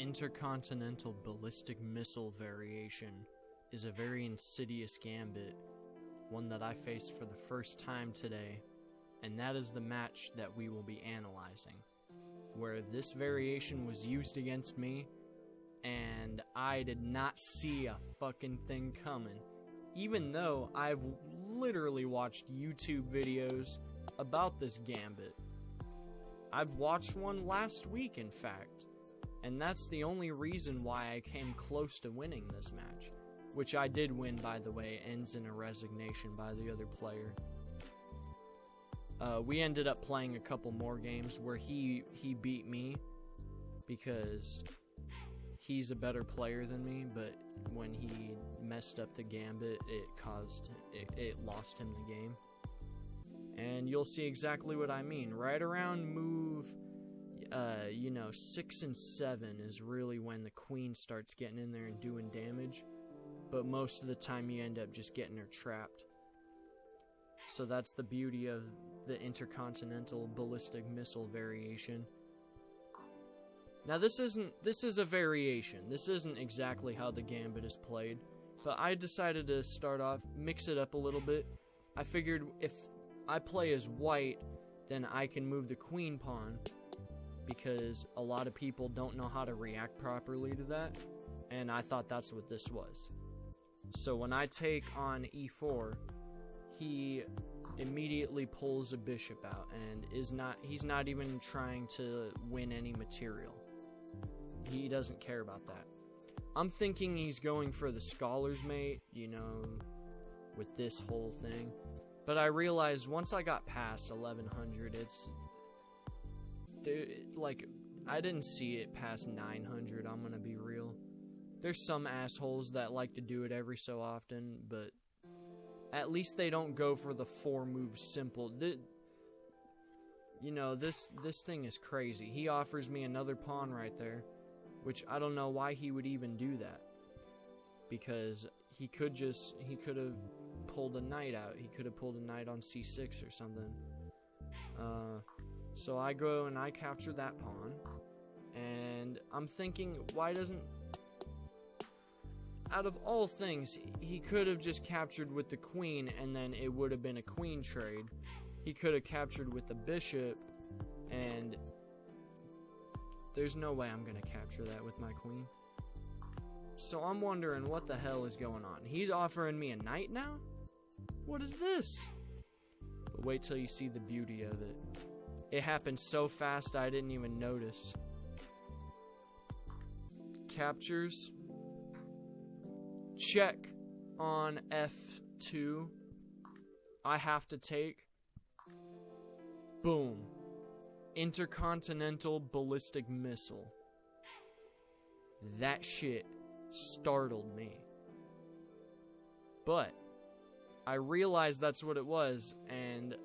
Intercontinental Ballistic Missile variation is a very insidious gambit, one that I faced for the first time today, and that is the match that we will be analyzing, where this variation was used against me, and I did not see a fucking thing coming, even though I've literally watched YouTube videos about this gambit. I've watched one last week, in fact, and that's the only reason why I came close to winning this match, which I did win, by the way. Ends in a resignation by the other player. We ended up playing a couple more games where he beat me because he's a better player than me, but when he messed up the gambit, it lost him the game. And you'll see exactly what I mean. Right around move 6 and 7 is really when the queen starts getting in there and doing damage, but most of the time you end up just getting her trapped. So that's the beauty of the Intercontinental Ballistic Missile variation. Now this is a variation. This isn't exactly how the gambit is played, but I decided to start off, mix it up a little bit. I figured if I play as white, then I can move the queen pawn, because a lot of people don't know how to react properly to that, and I thought that's what this was. So when I take on e4, he immediately pulls a bishop out, and he's not even trying to win any material. He doesn't care about that. I'm thinking he's going for the scholar's mate, with this whole thing. But I realized once I got past 1100, I didn't see it past 900, I'm gonna be real. There's some assholes that like to do it every so often, but at least they don't go for the 4-move simple. This thing is crazy. He offers me another pawn right there, which I don't know why he would even do that. Because he could have pulled a knight out. He could have pulled a knight on c6 or something. So I go and I capture that pawn. And I'm thinking, why doesn't... Out of all things, he could have just captured with the queen, and then it would have been a queen trade. He could have captured with the bishop, and there's no way I'm going to capture that with my queen. So I'm wondering what the hell is going on. He's offering me a knight now? What is this? But wait till you see the beauty of it. It happened so fast I didn't even notice. Captures. Check on f2. I have to take. Boom. Intercontinental Ballistic Missile. That shit startled me. But I realized that's what it was, and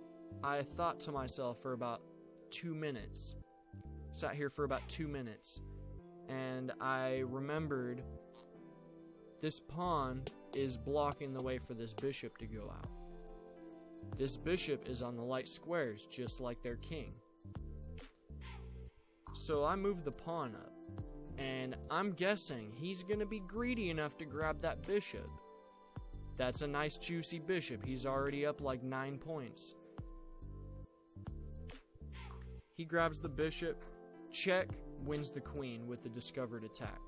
I thought to myself for about 2 minutes. Sat here for about 2 minutes, and I remembered this pawn is blocking the way for this bishop to go out. This bishop is on the light squares, just like their king. So I move the pawn up, and I'm guessing he's gonna be greedy enough to grab that bishop. That's a nice juicy bishop. He's already up like 9 points. He grabs the bishop, check, wins the queen with the discovered attack.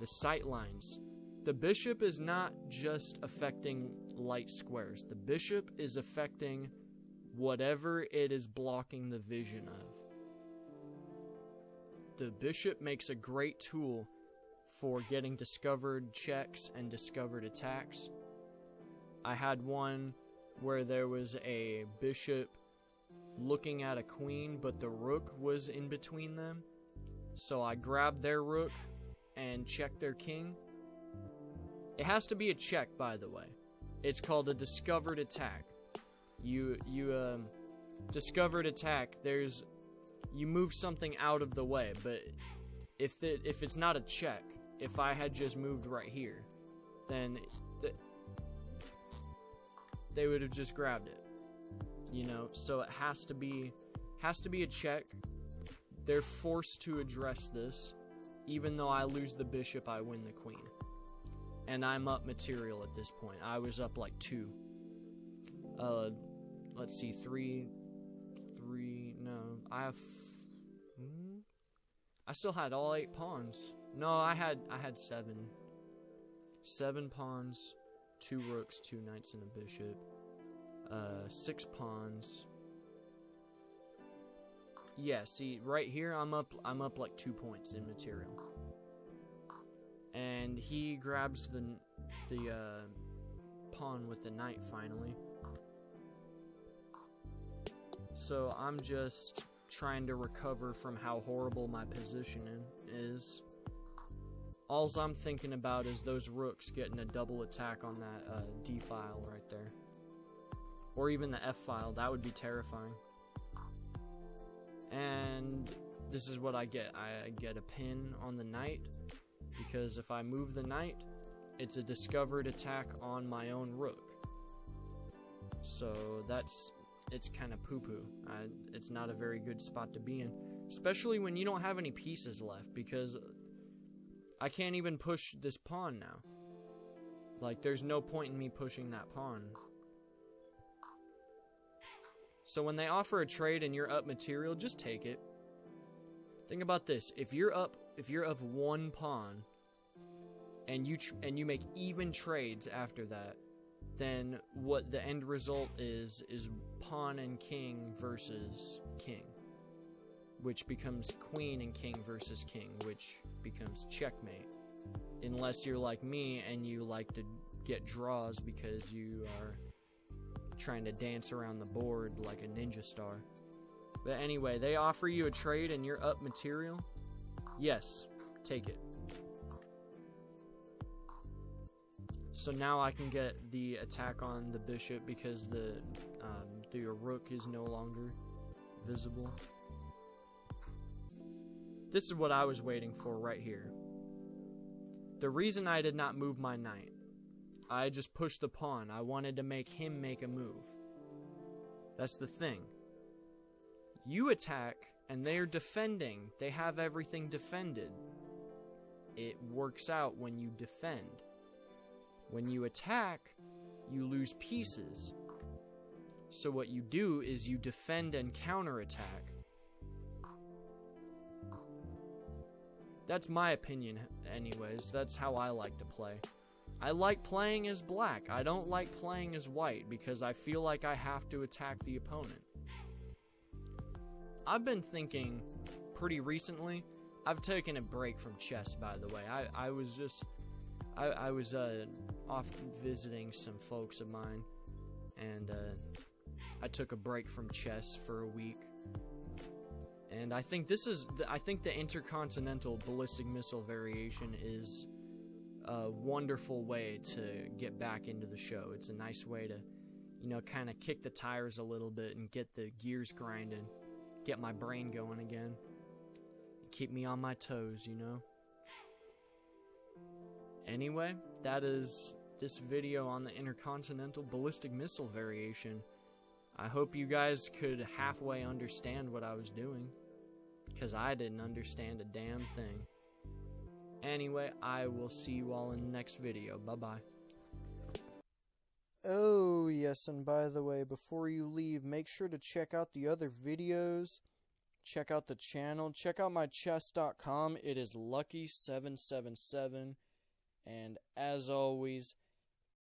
The sight lines. The bishop is not just affecting light squares. The bishop is affecting whatever it is blocking the vision of. The bishop makes a great tool for getting discovered checks and discovered attacks. I had one where there was a bishop looking at a queen, but the rook was in between them. So I grabbed their rook and checked their king. It has to be a check, by the way. It's called a discovered attack. Discovered attack, you move something out of the way, but if it's not a check, if I had just moved right here, then they would have just grabbed it. So it has to be a check. they're forced to address this. Even though I lose the bishop, I win the queen. And I'm up material at this point. I was up like 2. Let's see, 3, no, I still had all 8 pawns. No, I had 7. 7 pawns, 2 rooks, 2 knights, and a bishop. 6 pawns. Yeah, see, right here, I'm up like 2 points in material. And he grabs the pawn with the knight finally. So I'm just trying to recover from how horrible my position is. All I'm thinking about is those rooks getting a double attack on that D file right there. Or even the F file, that would be terrifying. And this is what I get. I get a pin on the knight, because if I move the knight, it's a discovered attack on my own rook. So it's kind of poo-poo. It's not a very good spot to be in, especially when you don't have any pieces left, because I can't even push this pawn now. Like, there's no point in me pushing that pawn. So when they offer a trade and you're up material, just take it. Think about this: if you're up 1 pawn, and you make even trades after that, then what the end result is pawn and king versus king, which becomes queen and king versus king, which becomes checkmate. Unless you're like me and you like to get draws because you are trying to dance around the board like a ninja star. But anyway, they offer you a trade and you're up material. Yes, take it. So now I can get the attack on the bishop because the rook is no longer visible. This is what I was waiting for right here. The reason I did not move my knight, I just pushed the pawn. I wanted to make him make a move. That's the thing. You attack, and they're defending. They have everything defended. It works out when you defend. When you attack, you lose pieces. So what you do is you defend and counterattack. That's my opinion anyways. That's how I like to play. I like playing as black. I don't like playing as white because I feel like I have to attack the opponent. I've been thinking pretty recently. I've taken a break from chess, by the way. I was off visiting some folks of mine, and I took a break from chess for a week. And I think the Intercontinental Ballistic Missile variation is a wonderful way to get back into the show. It's a nice way to, kind of kick the tires a little bit and get the gears grinding, get my brain going again, keep me on my toes, Anyway, that is this video on the Intercontinental Ballistic Missile variation. I hope you guys could halfway understand what I was doing, because I didn't understand a damn thing. Anyway, I will see you all in the next video. Bye-bye. Oh, yes, and by the way, before you leave, make sure to check out the other videos. Check out the channel. Check out my chess.com. It is Luqqy777. And as always,